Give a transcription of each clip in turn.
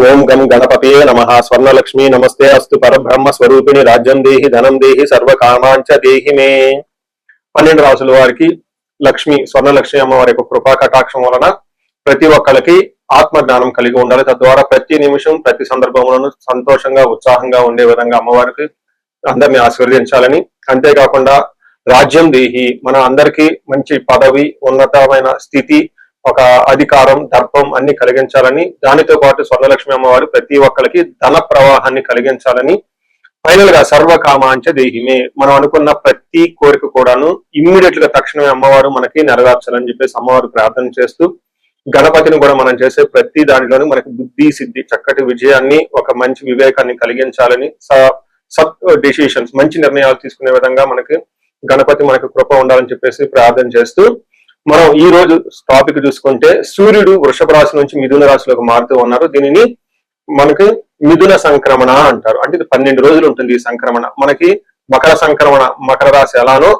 ఓం గం గణపతే నమః. స్వర్ణలక్ష్మి నమస్తే అస్తు. పరబ్రహ్మ స్వరూపిణి రాజ్యం దేహి ధనం దేహి సర్వకామాంచ దేహి మే. 12 రాసుల వారికి లక్ష్మి స్వర్ణలక్ష్మి అమ్మవారి యొక్క కృపా కటాక్షం వలన ప్రతి ఒక్కరికి ఆత్మజ్ఞానం కలిగి ఉండాలి. తద్వారా ప్రతి నిమిషం ప్రతి సందర్భంలోనూ సంతోషంగా ఉత్సాహంగా ఉండే విధంగా అమ్మవారికి అందరినీ ఆశీర్వదించాలని, అంతేకాకుండా రాజ్యం దేహి మన అందరికీ మంచి పదవి, ఉన్నతమైన స్థితి, ఒక అధికారం, దర్పం అన్ని కలిగించాలని, దానితో పాటు స్వర్ణలక్ష్మి అమ్మవారు ప్రతి ఒక్కరికి ధన ప్రవాహాన్ని కలిగించాలని, ఫైనల్ గా సర్వకామాంచ దేహిమే మనం అనుకున్న ప్రతి కోరిక కూడాను ఇమ్మీడియట్ గా తక్షణమే అమ్మవారు మనకి నెరవేర్చాలని చెప్పేసి అమ్మవారు ప్రార్థన చేస్తూ, గణపతిని కూడా మనం చేసే ప్రతి దానిలోనూ మనకి బుద్ధి సిద్ధి, చక్కటి విజయాన్ని, ఒక మంచి వివేకాన్ని కలిగించాలని, సత్ డిసిషన్స్ మంచి నిర్ణయాలు తీసుకునే విధంగా మనకి గణపతి మనకు కృప ఉండాలని చెప్పేసి ప్రార్థన చేస్తూ, మనం ఈ రోజు టాపిక్ చూసుకుంటే సూర్యుడు వృషభ రాశి నుంచి మిథున రాశిలోకి మారుతూ ఉన్నారు. దీనిని మనకి మిథున సంక్రమణ అంటారు. అంటే ఇది 12 రోజులు ఉంటుంది ఈ సంక్రమణ. మనకి మకర సంక్రమణ, మకర రాశి ఎలానో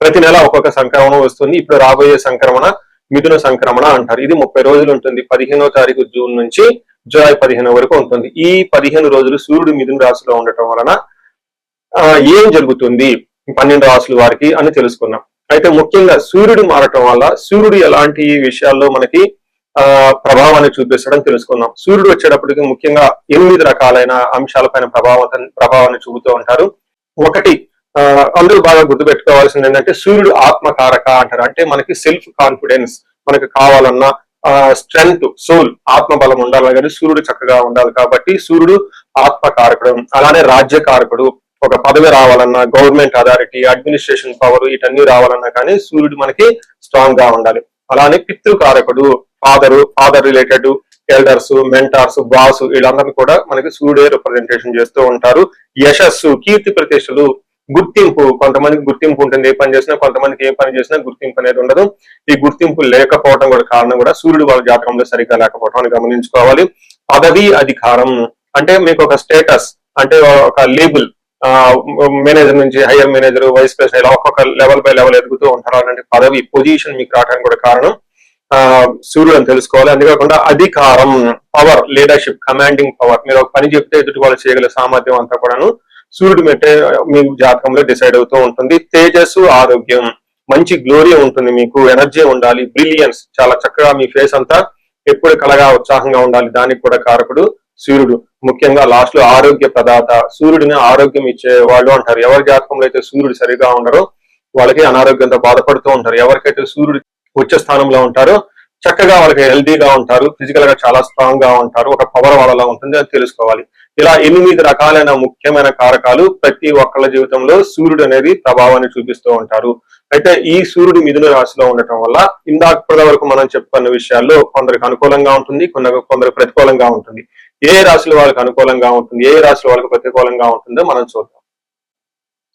ప్రతి నెల ఒక్కొక్క సంక్రమణ వస్తుంది. ఇప్పుడు రాబోయే సంక్రమణ మిథున సంక్రమణ అంటారు. ఇది 30 రోజులు ఉంటుంది. 15వ తారీఖు జూన్ నుంచి జూలై 15 వరకు ఉంటుంది. ఈ 15 రోజులు సూర్యుడు మిథున రాశిలో ఉండటం వలన ఏం జరుగుతుంది 12 రాశుల వారికి అని తెలుసుకున్నాం. అయితే ముఖ్యంగా సూర్యుడు మారటం వల్ల సూర్యుడు ఎలాంటి విషయాల్లో మనకి ప్రభావాన్ని చూపిస్తాడని తెలుసుకున్నాం. సూర్యుడు వచ్చేటప్పటికి ముఖ్యంగా 8 రకాలైన అంశాలపైన ప్రభావాన్ని చూపుతూ ఉంటారు. ఒకటి అందరూ బాగా గుర్తుపెట్టుకోవాల్సింది ఏంటంటే సూర్యుడు ఆత్మకారక అంటారు. అంటే మనకి సెల్ఫ్ కాన్ఫిడెన్స్, మనకి కావాలన్నా స్ట్రెంగ్త్, సోల్, ఆత్మబలం ఉండాలి కానీ సూర్యుడు చక్కగా ఉండాలి. కాబట్టి సూర్యుడు ఆత్మకారకుడు. అలానే రాజ్యకారకుడు, ఒక పదవి రావాలన్నా, గవర్నమెంట్ అథారిటీ, అడ్మినిస్ట్రేషన్ పవర్, వీటన్ని రావాలన్నా కానీ సూర్యుడు మనకి స్ట్రాంగ్ గా ఉండాలి. అలానే పితృకారకుడు, father related elders, mentors, boss, వీళ్ళందరినీ కూడా మనకి సూర్యుడే రిప్రజెంటేషన్ చేస్తూ ఉంటారు. యశస్సు, కీర్తి ప్రతిష్టలు, గుర్తింపు, కొంతమందికి గుర్తింపు ఉంటుంది ఏ పని చేసినా, కొంతమందికి ఏ పని చేసినా గుర్తింపు అనేది ఉండదు. ఈ గుర్తింపు లేకపోవడం కూడా కారణం కూడా సూర్యుడు వాళ్ళ జాతకంలో సరిగ్గా లేకపోవడం అని గమనించుకోవాలి. పదవి, అధికారం అంటే మీకు ఒక స్టేటస్, అంటే ఒక లేబుల్, మేనేజర్ నుంచి హైయర్ మేనేజర్, వైస్ ప్రెసిడెంట్, ఇలా ఒక్కొక్క లెవెల్ బై లెవెల్ ఎదుగుతూ ఉంటారు. అలాంటి పదవి, పొజిషన్ మీకు రావడానికి కూడా కారణం సూర్యుడు అని తెలుసుకోవాలి. అంతేకాకుండా అధికారం, పవర్, లీడర్షిప్, కమాండింగ్ పవర్, మీరు ఒక పని చెప్తే ఎదుటి వాళ్ళు చేయగల సామర్థ్యం అంతా కూడాను సూర్యుడు మెట్టే మీ జాతకంలో డిసైడ్ అవుతూ ఉంటుంది. తేజస్సు, ఆరోగ్యం, మంచి గ్లోరీ ఉంటుంది, మీకు ఎనర్జీ ఉండాలి, బ్రిలియన్స్, చాలా చక్కగా మీ ఫేస్ అంతా ఎప్పుడు కలగా ఉత్సాహంగా ఉండాలి, దానికి కూడా కారకుడు సూర్యుడు. ముఖ్యంగా లాస్ట్ లో ఆరోగ్య ప్రదాత, సూర్యుడిని ఆరోగ్యం ఇచ్చే వాళ్ళు అంటారు. ఎవరి జాతకంలో అయితే సూర్యుడు సరిగా ఉండరో వాళ్ళకి అనారోగ్యంతో బాధపడుతూ ఉంటారు. ఎవరికైతే సూర్యుడు ఉచ్చ స్థానంలో ఉంటారో చక్కగా వాళ్ళకి హెల్దీగా ఉంటారు, ఫిజికల్ గా చాలా స్ట్రాంగ్ గా ఉంటారు, ఒక పవర్ వాళ్ళలో ఉంటుంది అని తెలుసుకోవాలి. ఇలా 8 రకాలైన ముఖ్యమైన కారకాలు ప్రతి ఒక్కళ్ళ జీవితంలో సూర్యుడు అనేది ప్రభావాన్ని చూపిస్తూ ఉంటారు. అయితే ఈ సూర్యుడు మిథున రాశిలో ఉండటం వల్ల ఇందాక వరకు మనం చెప్పుకున్న విషయాల్లో కొందరికి అనుకూలంగా ఉంటుంది, కొందరికి ప్రతికూలంగా ఉంటుంది. ఏ రాశుల వాళ్ళకి అనుకూలంగా ఉంటుంది, ఏ రాశుల వాళ్ళకి ప్రతికూలంగా ఉంటుందో మనం చూద్దాం.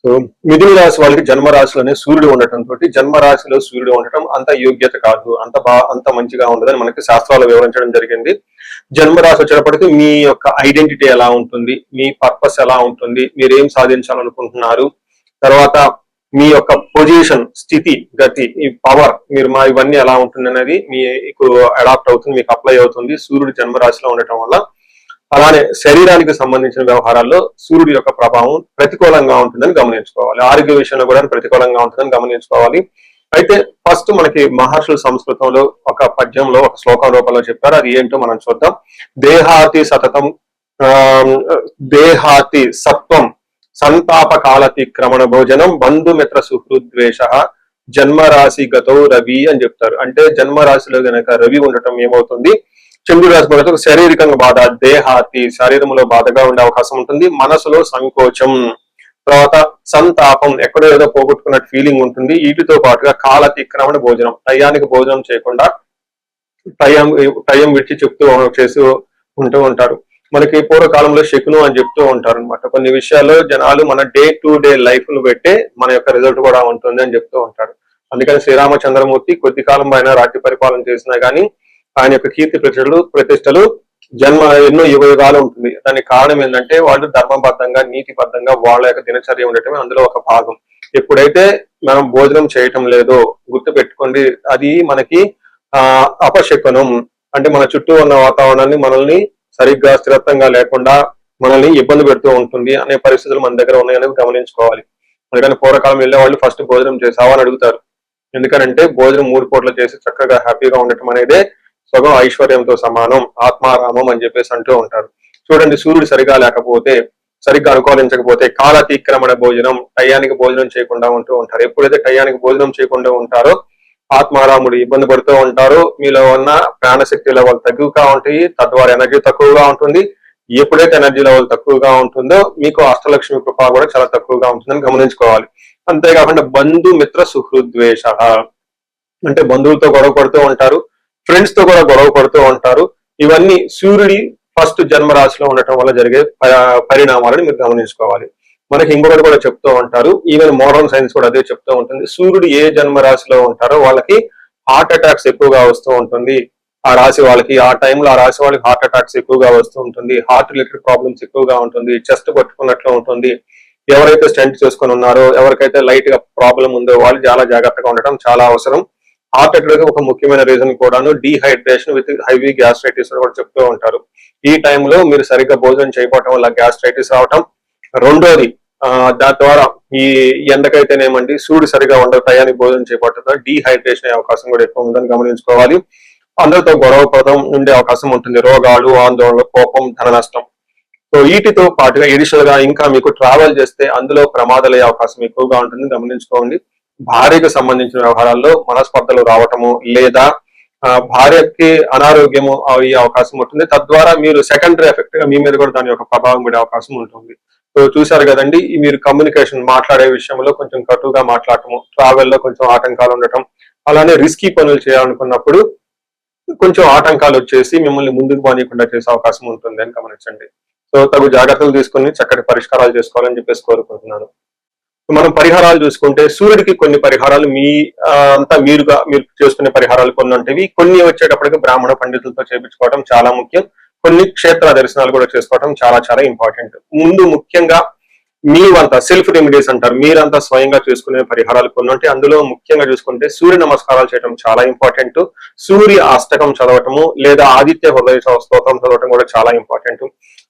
సో మిథున రాశి వాళ్ళకి జన్మరాశిలోనే సూర్యుడు ఉండటంతో జన్మరాశిలో సూర్యుడు ఉండటం అంత యోగ్యత కాదు, అంత మంచిగా ఉండదని మనకి శాస్త్రాలు వివరించడం జరిగింది. జన్మరాశి వచ్చేటప్పటికి మీ యొక్క ఐడెంటిటీ ఎలా ఉంటుంది, మీ పర్పస్ ఎలా ఉంటుంది, మీరేం సాధించాలనుకుంటున్నారు, తర్వాత మీ యొక్క పొజిషన్, స్థితి, గతి, ఈ పవర్, మీరు ఇవన్నీ ఎలా ఉంటుంది అనేది మీకు అడాప్ట్ అవుతుంది, మీకు అప్లై అవుతుంది సూర్యుడు జన్మరాశిలో ఉండటం వల్ల. అలానే శరీరానికి సంబంధించిన వ్యవహారాల్లో సూర్యుడు యొక్క ప్రభావం ప్రతికూలంగా ఉంటుందని గమనించుకోవాలి. ఆరోగ్య విషయంలో కూడా ప్రతికూలంగా ఉంటుందని గమనించుకోవాలి. అయితే ఫస్ట్ మనకి మహర్షుల సంస్కృతంలో ఒక పద్యంలో, ఒక శ్లోకం రూపంలో చెప్పారు. అది ఏంటో మనం చూద్దాం. దేహాతి సతతం, దేహాతి సత్వం, సంతాప కాలతిక్రమణ భోజనం, బంధుమిత్ర సుహృద్వేష, జన్మరాశి గతో రవి అని చెప్తారు. అంటే జన్మరాశిలో గనక రవి ఉండటం ఏమవుతుంది, చంద్రుడు రాశి పడితే శారీరకంగా బాధ, దేహాతి శరీరంలో బాధగా ఉండే అవకాశం ఉంటుంది. మనసులో సంకోచం, తర్వాత సంతాపం, ఎక్కడో ఏదో పోగొట్టుకున్నట్టు ఫీలింగ్ ఉంటుంది. వీటితో పాటుగా కాలతిక్రమణ భోజనం, టయానికి భోజనం చేయకుండా టయం విడిచి చేస్తూ ఉంటూ ఉంటారు. మనకి పూర్వకాలంలో శకునం అని చెప్తూ ఉంటారు అనమాట. కొన్ని విషయాల్లో జనాలు మన డే టు డే లైఫ్ ను బట్టే మన యొక్క రిజల్ట్ కూడా ఉంటుంది అని చెప్తూ ఉంటారు. అందుకని శ్రీరామచంద్రమూర్తి కొద్ది కాలం ఆయన రాజ్య పరిపాలన చేసినా గానీ ఆయన యొక్క కీర్తి ప్రతిష్టలు ఎన్నో యుగాలు ఉంటుంది. దానికి కారణం ఏంటంటే వాళ్ళు ధర్మబద్ధంగా, నీతిబద్ధంగా వాళ్ళ యొక్క దినచర్య ఉండటమే అందులో ఒక భాగం. ఎప్పుడైతే మనం భోజనం చేయటం లేదో గుర్తు పెట్టుకోండి, అది మనకి అపశకునం. అంటే మన చుట్టూ ఉన్న వాతావరణాన్ని మనల్ని సరిగ్గా స్థిరత్వంగా లేకుండా మనల్ని ఇబ్బంది పెడుతూ ఉంటుంది అనే పరిస్థితులు మన దగ్గర ఉన్నాయనేది గమనించుకోవాలి. అందుకని పూర్వకాలం వెళ్ళే వాళ్ళు ఫస్ట్ భోజనం చేసావా అని అడుగుతారు. ఎందుకనంటే భోజనం 3 పూటలు చేసి చక్కగా హ్యాపీగా ఉండటం అనేదే సగం ఐశ్వర్యంతో సమానం, ఆత్మారామం అని చెప్పేసి అంటూ ఉంటారు. చూడండి, సూర్యుడు సరిగా లేకపోతే, సరిగ్గా అనుకూలించకపోతే కాలతీక్రమణ భోజనం, టయానికి భోజనం చేయకుండా ఉంటూ ఉంటారు. ఎప్పుడైతే టయానికి భోజనం చేయకుండా ఉంటారో ఆత్మారాముడు ఇబ్బంది పడుతూ ఉంటారు. మీలో ఉన్న ప్రాణశక్తి లెవెల్ తగ్గుగా ఉంటాయి, తద్వారా ఎనర్జీ తక్కువగా ఉంటుంది. ఎప్పుడైతే ఎనర్జీ లెవెల్ తక్కువగా ఉంటుందో మీకు అష్టలక్ష్మి కృప కూడా చాలా తక్కువగా ఉంటుందని గమనించుకోవాలి. అంతేకాకుండా బంధు మిత్ర సుహృద్వేష, అంటే బంధువులతో గొడవ పడుతూ ఉంటారు, ఫ్రెండ్స్ తో కూడా గొడవ పడుతూ ఉంటారు. ఇవన్నీ సూర్యుడి ఫస్ట్ జన్మరాశిలో ఉండటం వల్ల జరిగే పరిణామాలను మీరు గమనించుకోవాలి. మనకి ఇంకొకటి కూడా చెప్తూ ఉంటారు, ఈవెన్ మోడర్న్ సైన్స్ కూడా అదే చెప్తూ ఉంటుంది. సూర్యుడు ఏ జన్మరాశిలో ఉంటారో వాళ్ళకి హార్ట్ అటాక్స్ ఎక్కువగా వస్తూ ఉంటుంది. ఆ రాశి వాళ్ళకి ఆ టైంలో ఆ రాశి వాళ్ళకి హార్ట్ అటాక్స్ ఎక్కువగా వస్తూ ఉంటుంది, హార్ట్ రిలేటెడ్ ప్రాబ్లమ్స్ ఎక్కువగా ఉంటుంది, చెస్ట్ పట్టుకున్నట్లు ఉంటుంది. ఎవరైతే స్టెంట్ చేసుకుని ఉన్నారో, ఎవరికైతే లైట్ గా ప్రాబ్లం ఉందో వాళ్ళు చాలా జాగ్రత్తగా ఉండటం చాలా అవసరం. హార్ట్ అటాక్ ఒక ముఖ్యమైన రీజన్ కూడాను డీహైడ్రేషన్ విత్ హెవీ గ్యాస్ట్రైటిస్ కూడా చెప్తూ ఉంటారు. ఈ టైంలో మీరు సరిగ్గా భోజనం చేయకపోవటం వల్ల గ్యాస్ట్రైటిస్ రావటం. రెండోది, దాని ద్వారా ఈ ఎండకైతేనేమండి సూర్యుడు సరిగా ఉండదు, టయానికి భోజనం చేయకపోవడం డీహైడ్రేషన్ అయ్యే అవకాశం కూడా ఎక్కువ ఉందని గమనించుకోవాలి. అందరితో గొడవ పదం ఉండే అవకాశం ఉంటుంది, రోగాలు, ఆందోళన, కోపం, ధన నష్టం. సో వీటితో పాటుగా ఎడిషనల్ గా ఇంకా మీకు ట్రావెల్ చేస్తే అందులో ప్రమాదాలు అయ్యే అవకాశం ఎక్కువగా ఉంటుంది, గమనించుకోండి. భార్యకు సంబంధించిన వ్యవహారాల్లో మనస్పర్ధలు రావటము లేదా భార్యకి అనారోగ్యము అయ్యే అవకాశం ఉంటుంది. తద్వారా మీరు సెకండరీ ఎఫెక్ట్ గా మీ మీద కూడా దాని యొక్క ప్రభావం పడే అవకాశం ఉంటుంది. సో చూశారు కదండి, మీరు కమ్యూనికేషన్ మాట్లాడే విషయంలో కొంచెం కటుగా మాట్లాడటము, ట్రావెల్లో కొంచెం ఆటంకాలు ఉండటం, అలానే రిస్కీ పనులు చేయాలనుకున్నప్పుడు కొంచెం ఆటంకాలు వచ్చేసి మిమ్మల్ని ముందుకు పోనీయకుండా చేసే అవకాశం ఉంటుంది అని గమనించండి. సో తగు జాగ్రత్తలు తీసుకుని చక్కటి పరిష్కారాలు చేసుకోవాలని చెప్పేసి కోరుకుంటున్నాను. మనం పరిహారాలు చూసుకుంటే సూర్యుడికి కొన్ని పరిహారాలు అంతా మీరు చేసుకునే పరిహారాలు కొన్ని ఉంటాయి. కొన్ని వచ్చేటప్పటికి బ్రాహ్మణ పండితులతో చేయించుకోవడం చాలా ముఖ్యం. కొన్ని క్షేత్ర దర్శనాలు కూడా చేసుకోవడం చాలా చాలా ఇంపార్టెంట్. ముందు ముఖ్యంగా మీరంతా సెల్ఫ్ రెమెడీస్ అంటారు, మీరంతా స్వయంగా చేసుకునే పరిహారాలు కొన్ని ఉంటాయి. అందులో ముఖ్యంగా చూసుకుంటే సూర్య నమస్కారాలు చేయడం చాలా ఇంపార్టెంట్. సూర్య అష్టకం చదవటము లేదా ఆదిత్య హృదయ స్తోత్రం చదవటం కూడా చాలా ఇంపార్టెంట్.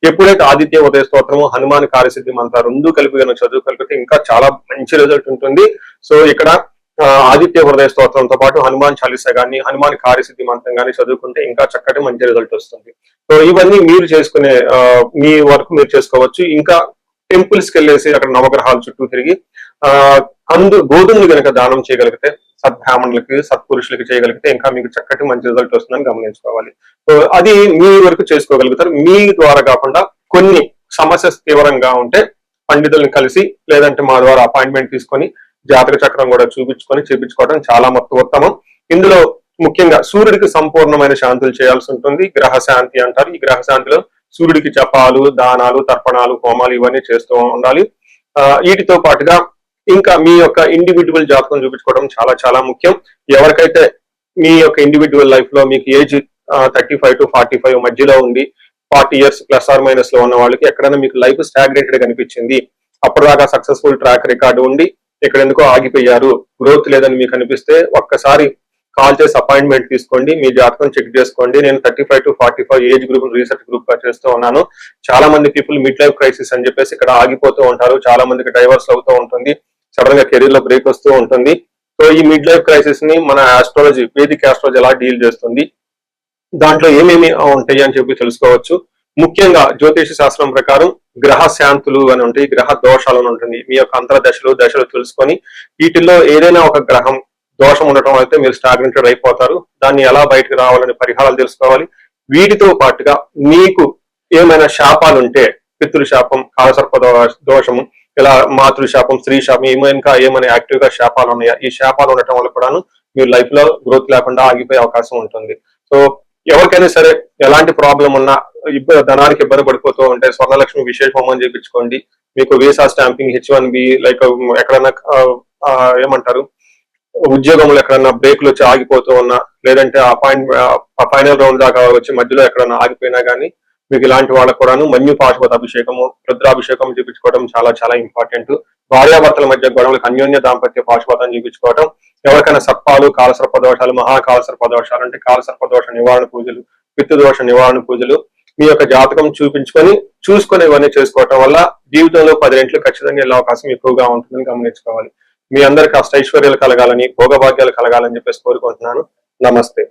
ఎప్పుడైతే ఆదిత్య ఉదయ స్తోత్రము, హనుమాన్ కార్యసిద్ధి మంత్ర రెండు కలిపి కనుక చదువుకలిపితే ఇంకా చాలా మంచి రిజల్ట్ ఉంటుంది. సో ఇక్కడ ఆదిత్య హృదయ స్తోత్రంతో పాటు హనుమాన్ చాలీసా గాని, హనుమాన్ కార్యసిద్ధి మంత్రం గాని చదువుకుంటే ఇంకా చక్కటి మంచి రిజల్ట్ వస్తుంది. సో ఇవన్నీ మీరు చేసుకునే మీ వరకు మీరు చేసుకోవచ్చు. ఇంకా టెంపుల్స్ కి వెళ్ళేసి అక్కడ నవగ్రహాల చుట్టూ తిరిగి గోధుమలు కనుక దానం చేయగలిగితే, సద్బ్రాహ్మణులకి సత్పురుషులకి చేయగలిగితే ఇంకా మీకు చక్కటి మంచి రిజల్ట్ వస్తుందని గమనించుకోవాలి. సో అది మీ వరకు చేసుకోగలుగుతారు. మీ ద్వారా కాకుండా కొన్ని సమస్య తీవ్రంగా ఉంటే పండితుల్ని కలిసి లేదంటే మా ద్వారా అపాయింట్మెంట్ తీసుకొని జాతక చక్రం కూడా చేపించుకోవడం చాలా ఉత్తమం. ఇందులో ముఖ్యంగా సూర్యుడికి సంపూర్ణమైన శాంతులు చేయాల్సి ఉంటుంది. గ్రహ శాంతి అంటారు. ఈ గ్రహ శాంతిలో సూర్యుడికి జపాలు, దానాలు, తర్పణాలు, హోమాలు ఇవన్నీ చేస్తూ ఉండాలి. వీటితో పాటుగా ఇంకా మీ యొక్క ఇండివిజువల్ జాతకం చూపించుకోవడం చాలా చాలా ముఖ్యం. ఎవరికైతే మీ యొక్క ఇండివిజువల్ లైఫ్ లో మీకు ఏజ్ 35 to 45 మధ్యలో ఉంది, 40 years ప్లస్ ఆర్ మైనస్ లో ఉన్న వాళ్ళకి ఎక్కడైనా మీకు లైఫ్ స్టాగ్నేటెడ్ కనిపించింది, అప్పటిదాకా సక్సెస్ఫుల్ ట్రాక్ రికార్డు ఉండి ఇక్కడ ఎందుకో ఆగిపోయారు, గ్రోత్ లేదని మీకు అనిపిస్తే ఒక్కసారి కాల్ చేసి అపాయింట్మెంట్ తీసుకోండి, మీ జాతకం చెక్ చేసుకోండి. నేను 35 to 45 age group research group గా చేస్తూ ఉన్నాను. చాలా మంది పీపుల్ మిడ్ లైఫ్ క్రైసిస్ అని చెప్పేసి ఇక్కడ ఆగిపోతూ ఉంటారు, చాలా మందికి డైవర్స్ అవుతూ ఉంటుంది, సడన్ గా కెరీర్ లో బ్రేక్ వస్తూ ఉంటుంది. సో ఈ మిడ్ లైఫ్ క్రైసిస్ ని మన ఆస్ట్రాలజీ, వేదిక్ ఆస్ట్రాలజీ ఎలా డీల్ చేస్తుంది, దాంట్లో ఏమేమి ఉంటాయి అని చెప్పి తెలుసుకోవచ్చు. ముఖ్యంగా జ్యోతిష శాస్త్రం ప్రకారం గ్రహ శాంతులు అని ఉంటాయి, గ్రహ దోషాలు అని ఉంటుంది. మీ యొక్క దశలు తెలుసుకొని వీటిల్లో ఏదైనా ఒక గ్రహం దోషం ఉండటం అయితే మీరు స్టాగ్నెంటెడ్ అయిపోతారు. దాన్ని ఎలా బయటకు రావాలని పరిహారాలు తెలుసుకోవాలి. వీటితో పాటుగా మీకు ఏమైనా శాపాలు ఉంటే, పితృశాపం, కాలసర్ప దోషము, ఇలా మాతృశాపం, స్త్రీ శాపం, ఇంకా ఏమైనా యాక్టివ్ గా శాపాలు ఉన్నాయా, ఈ శాపాలు ఉండటం వల్ల కూడాను మీరు లైఫ్ లో గ్రోత్ లేకుండా ఆగిపోయే అవకాశం ఉంటుంది. సో ఎవరికైనా సరే ఎలాంటి ప్రాబ్లం ఉన్నా, ధనానికి ఇబ్బంది పడిపోతూ ఉంటే స్వర్ణలక్ష్మి విశేష హోమం చేయించుకోండి. మీకు వీసా స్టాంపింగ్, H1B, లైక్ ఎక్కడన్నా ఏమంటారు ఉద్యోగంలో ఎక్కడన్నా బ్రేక్లు వచ్చి ఆగిపోతూ ఉన్నా, లేదంటే ఫైనల్ రౌండ్ దాకా వచ్చి మధ్యలో ఎక్కడన్నా ఆగిపోయినా కానీ మీకు ఇలాంటి వాళ్ళకు కూడాను మన్యు పాశుపత అభిషేకము, రుద్రాభిషేకం చూపించుకోవడం చాలా చాలా ఇంపార్టెంట్. భార్యాభర్తల మధ్య గొడవలకు అన్యోన్య దాంపత్య పాశుపతం చూపించుకోవడం. ఎవరికైనా సర్పాలు, కాలసర్ప దోషాలు, మహాకాలసర్ప దోషాలు అంటే కాలసర్ప దోష నివారణ పూజలు, పితృదోష నివారణ పూజలు, మీ యొక్క జాతకం చూసుకొని ఇవన్నీ చేసుకోవటం వల్ల జీవితంలో 10 రెట్లు ఖచ్చితంగా వెళ్ళే అవకాశం ఎక్కువగా ఉంటుందని గమనించుకోవాలి. మీ అందరికి అష్టైశ్వర్యాలు కలగాలని, భోగభాగ్యాలు కలగాలని చెప్పేసి కోరుకుంటున్నాను. నమస్తే.